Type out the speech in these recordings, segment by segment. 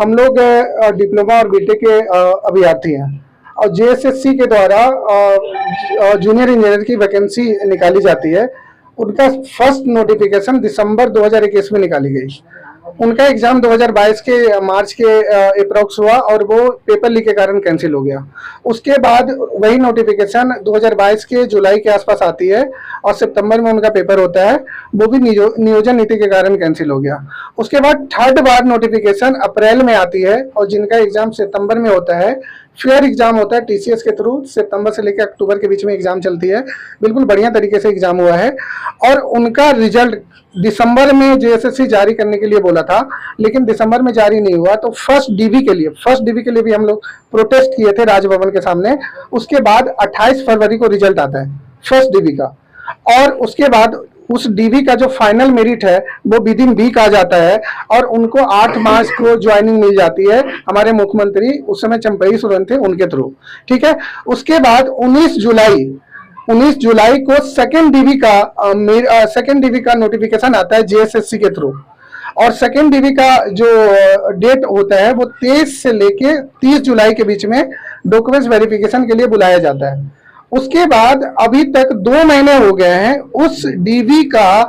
हम लोग डिप्लोमा और बीटेक के अभ्यर्थी हैं और जेएसएससी के द्वारा जूनियर इंजीनियर की वैकेंसी निकाली जाती है। उनका फर्स्ट नोटिफिकेशन दिसंबर 2021 में निकाली गई। उनका एग्जाम 2022 के मार्च के अप्रोक्स हुआ और वो पेपर लीक के कारण कैंसिल हो गया। उसके बाद वही नोटिफिकेशन 2022 के जुलाई के आसपास आती है और सितंबर में उनका पेपर होता है, वो भी नियोजन नीति के कारण कैंसिल हो गया। उसके बाद थर्ड बार नोटिफिकेशन अप्रैल में आती है और जिनका एग्जाम सितंबर में होता है, फेयर एग्जाम होता है टीसीएस के थ्रू, सितंबर से लेकर अक्टूबर के बीच में एग्जाम चलती है। बिल्कुल बढ़िया तरीके से एग्जाम हुआ है और उनका रिजल्ट दिसंबर में जेएसएससी जारी करने के लिए बोला था, लेकिन दिसंबर में जारी नहीं हुआ। तो फर्स्ट डीवी के लिए भी हम लोग प्रोटेस्ट किए थे राजभवन के सामने। उसके बाद 28 फरवरी को रिजल्ट आता है फर्स्ट डीवी का, और उसके बाद उस डीवी का जो फाइनल मेरिट है वो विद इन वीक आ जाता है और उनको 8 मार्च को ज्वाइनिंग मिल जाती है। हमारे मुख्यमंत्री उस समय चंपई सोरेन थे, उनके थ्रू, ठीक है। उसके बाद 19 जुलाई को सेकेंड डीवी का नोटिफिकेशन आता है जेएसएससी के थ्रू, और सेकेंड डीवी का जो डेट होता है वो 23 से लेके 30 जुलाई के बीच में डॉक्यूमेंट्स वेरिफिकेशन के लिए बुलाया जाता है। उसके बाद अभी तक 2 महीने हो गए हैं, उस डीवी का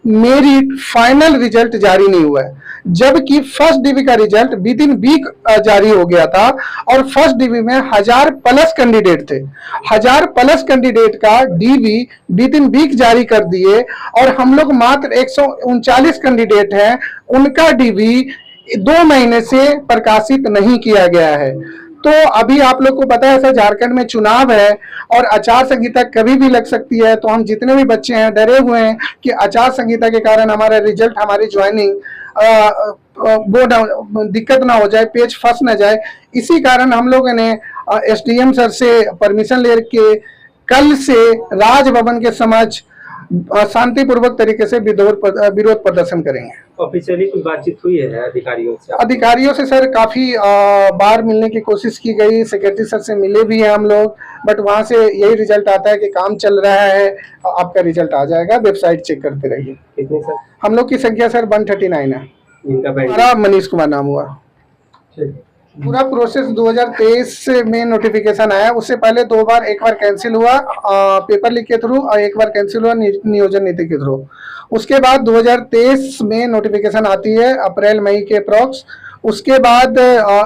मेरिट फाइनल रिजल्ट जारी नहीं हुआ है, जबकि फर्स्ट डीवी का रिजल्ट विद इन वीक जारी हो गया था और फर्स्ट डीवी में 1000+ कैंडिडेट थे। 1000+ कैंडिडेट का डीवी विद इन वीक जारी कर दिए और हम लोग मात्र 139 कैंडिडेट हैं, उनका डीवी 2 महीने से प्रकाशित नहीं किया गया है। तो अभी आप लोग को पता है सर, झारखंड में चुनाव है और आचार संहिता कभी भी लग सकती है। तो हम जितने भी बच्चे हैं डरे हुए हैं कि आचार संहिता के कारण हमारा रिजल्ट, हमारी ज्वाइनिंग वो दिक्कत ना हो जाए, पेज फंस ना जाए। इसी कारण हम लोगों ने एसडीएम सर से परमिशन लेके कल से राजभवन के समक्ष शांतिपूर्वक तरीके से विरोध प्रदर्शन करेंगे। ऑफिशियली कुछ बातचीत हुई है अधिकारियों से सर काफी बार मिलने की कोशिश की गई, सेक्रेटरी सर से मिले भी हैं हम लोग, बट वहां से यही रिजल्ट आता है कि काम चल रहा है, आपका रिजल्ट आ जाएगा, वेबसाइट चेक करते रहिए। कितने सर? हम लोग की संख्या सर 139 है। हमारा मनीष कुमार नाम हुआ। पूरा प्रोसेस 2023 में नोटिफिकेशन आया, उससे पहले 2 बार, एक बार कैंसिल हुआ पेपर लीक के थ्रू और एक बार कैंसिल हुआ नियोजन नीति के थ्रू। उसके बाद 2023 में नोटिफिकेशन आती है अप्रैल मई के अप्रॉक्स। उसके बाद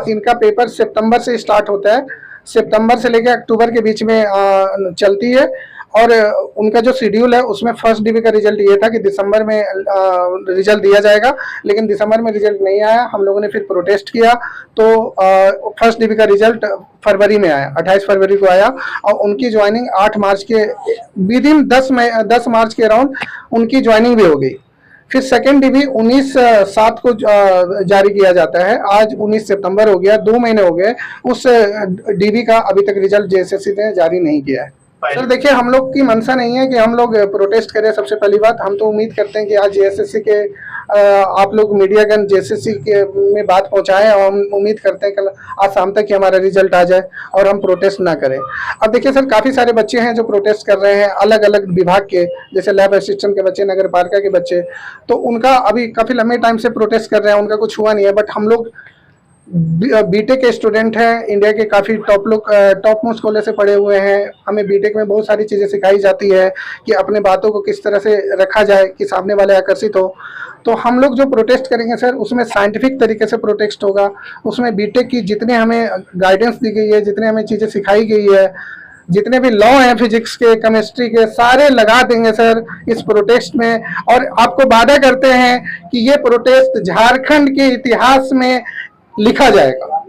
इनका पेपर सितंबर से स्टार्ट होता है, सितंबर से लेकर अक्टूबर के बीच में चलती है और उनका जो शेड्यूल है उसमें फर्स्ट डीवी का रिजल्ट ये था कि दिसंबर में रिजल्ट दिया जाएगा, लेकिन दिसंबर में रिजल्ट नहीं आया। हम लोगों ने फिर प्रोटेस्ट किया तो फर्स्ट डीवी का रिजल्ट फरवरी में आया, 28 फरवरी को आया और उनकी ज्वाइनिंग 8 मार्च के विद इन 10 मार्च के अराउंड उनकी ज्वाइनिंग भी हो गई। फिर सेकेंड डीवी 19/7 को जारी किया जाता है। आज 19 सितंबर हो गया, 2 महीने हो गए, उस डीवी का अभी तक रिजल्ट जेएसएससी ने जारी नहीं किया है। सर देखिए, हम लोग की मंशा नहीं है कि हम लोग प्रोटेस्ट करें। सबसे पहली बात, हम तो उम्मीद करते हैं कि आज जेएसएससी के आप लोग मीडियागण जेएसएससी के में बात पहुंचाएं और हम उम्मीद करते हैं कल आज शाम तक कि हमारा रिजल्ट आ जाए और हम प्रोटेस्ट ना करें। अब देखिए सर, काफ़ी सारे बच्चे हैं जो प्रोटेस्ट कर रहे हैं अलग अलग विभाग के, जैसे लैब असिस्टेंट के बच्चे, नगर पालिका के बच्चे, तो उनका अभी काफ़ी लंबे टाइम से प्रोटेस्ट कर रहे हैं, उनका कुछ हुआ नहीं है। बट हम लोग बीटेक के स्टूडेंट हैं, इंडिया के काफ़ी टॉप मोस्ट कॉलेज से पढ़े हुए हैं। हमें बीटेक में बहुत सारी चीज़ें सिखाई जाती है कि अपने बातों को किस तरह से रखा जाए कि सामने वाले आकर्षित हो। तो हम लोग जो प्रोटेस्ट करेंगे सर, उसमें साइंटिफिक तरीके से प्रोटेस्ट होगा। उसमें बीटेक की जितने हमें गाइडेंस दी गई है, जितने हमें चीज़ें सिखाई गई है, जितने भी लॉ हैं फिजिक्स के, केमिस्ट्री के, सारे लगा देंगे सर इस प्रोटेस्ट में। और आपको वादा करते हैं कि ये प्रोटेस्ट झारखंड के इतिहास में लिखा जाएगा।